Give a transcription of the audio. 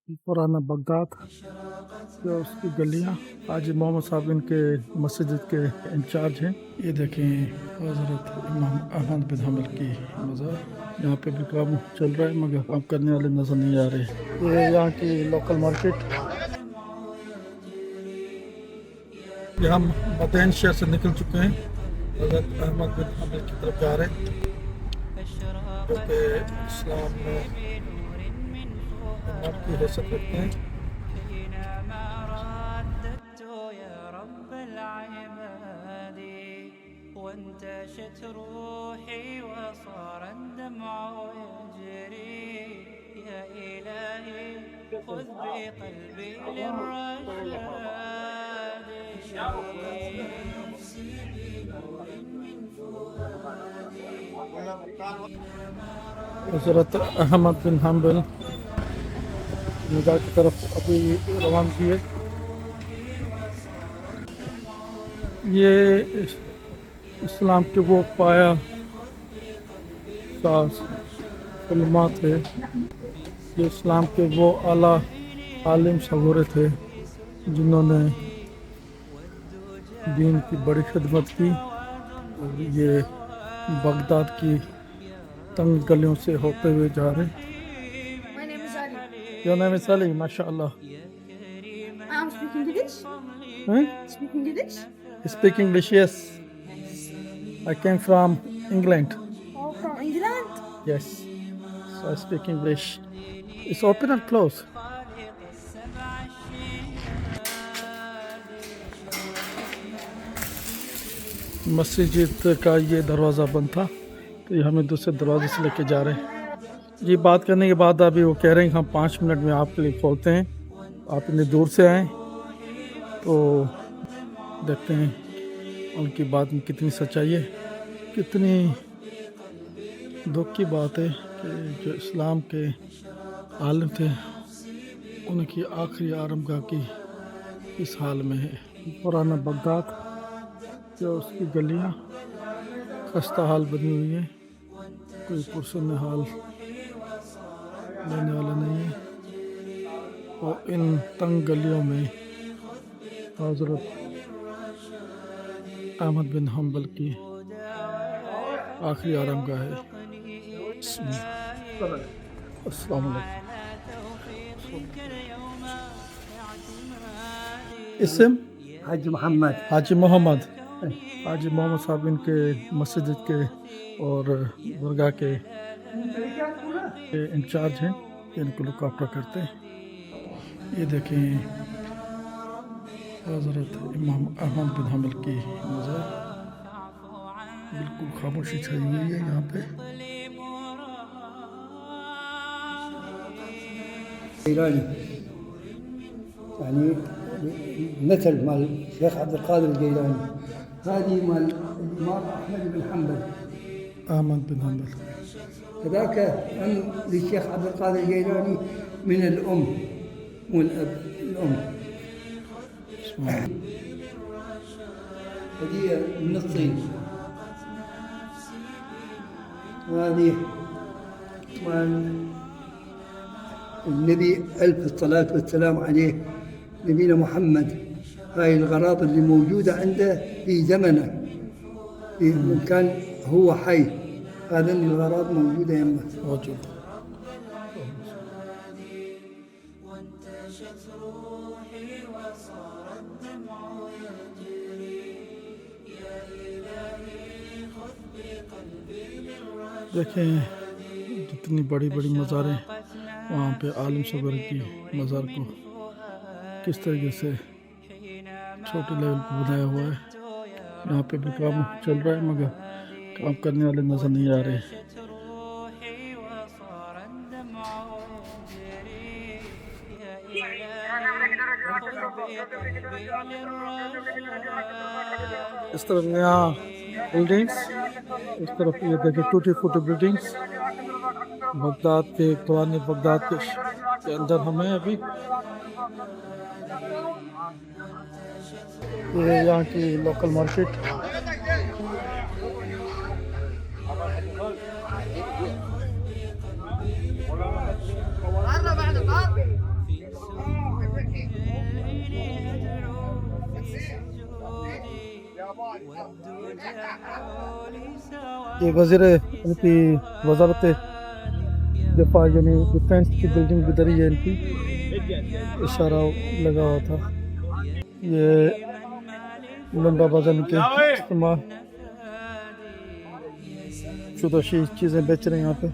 पुराना बगदाद या उसकी गलियाँ। हाजी मोहम्मद साहब इनके मस्जिद के इंचार्ज हैं। ये देखें हज़रत इमाम अहमद बिन हम्बल की मज़ार। यहाँ पे भी काम चल रहा है मगर काम करने वाले नज़र नहीं आ रहे। ये यहाँ की लोकल मार्केट। ये हम बदैन शहर से निकल चुके हैं, हज़रत अहमद बिन हम्बल की तरफ जा रहे हैं, जो कि इस्लाम में इमाम की हैसियत रखते हैं। وانتشت روحي وصار الدمع يجري يا إلهي خذ بقلبي للرشاد हज़रत अहमद बिन हम्बल निगाह की तरफ अभी रवानगी है। ये इस्लाम के वो पाया साज उलमा थे, ये इस्लाम के वो आला आलिम सगोरे थे जिन्होंने दीन की बड़ी खिदमत की। और ये बगदाद की तंग गलियों से होते हुए जा रहे। My name is Ali. Your name is Ali, mashallah. I'm speaking Yiddish. Huh? Speaking Yiddish. You speak English? Yes. I came from England. Oh, from England. Yes. So I speak English. It's open and closed. मस्जिद का ये दरवाज़ा बंद था तो ये हमें दूसरे दरवाजे से लेके जा रहे हैं। ये बात करने के बाद अभी वो कह रहे हैं कि हम 5 मिनट में आपके लिए खोलते हैं, आप इतने दूर से आए, तो देखते हैं उनकी बात में कितनी सच्चाई है। कितनी दुख की बात है कि जो इस्लाम के आलिम थे उनकी आखिरी आरामगाह की इस हाल में है। पुराना बगदाद जो उसकी गलियाँ खस्ता हाल बनी हुई है, कोई पुरसुन हाल लेने वाला नहीं है। और इन तंग गलियों में हज़रत अहमद बिन हम्बल की आखिरी आरामगाह है। अस्सलाम वालेकुम। इसम حج محمد हाजी मोहम्मद। हाजी मोहम्मद साहब इनके मस्जिद के और दरगाह के इंचार्ज हैं, इनको लुक आफ्टर करते हैं। ये देखें हज़रत इमाम अहमद बिन हम्बल की मज़ार। बिल्कुल खामोशी छाई हुई है यहाँ पे। إيراني يعني مثل مال الشيخ عبد القادر الجيلاني. هذه مال الإمام أحمد بن حنبل. अहमद बिन हम्बल। كذاك أم للشيخ عبد القادر الجيلاني من الأم مو الأب، الأم. هذه من الصين. وهذه مال النبي ألف الصلاة والسلام عليه، نبينا محمد. هاي الغراض اللي موجودة عنده في زمنه، في من كان هو حي، هذه الغراض موجودة يمه. موجود. देखें जितनी बड़ी बड़ी मज़ारें वहाँ पे आलिम सगर की मज़ार को किस तरीके से छोटे लेवल पर बनाया हुआ है। यहाँ पे भी काम चल रहा है मगर काम करने वाले नज़र नहीं आ रहे। इस तरफ नया बिल्डिंग्स, इस तरफ ये देखें टूटी फूटी बिल्डिंग्स। बगदाद के पुराने बगदाद के अंदर हमें अभी ये यहाँ की लोकल मार्केट। یہ وزیر ان کی وزارت دفاع یعنی ڈیفینس کی بلڈنگ بھی ادھر ہی ہے ان کی، اشارہ لگا ہوا تھا. یہ لنڈا بازار کے استعمال شدہ چیزیں بیچ رہے ہیں یہاں پہ.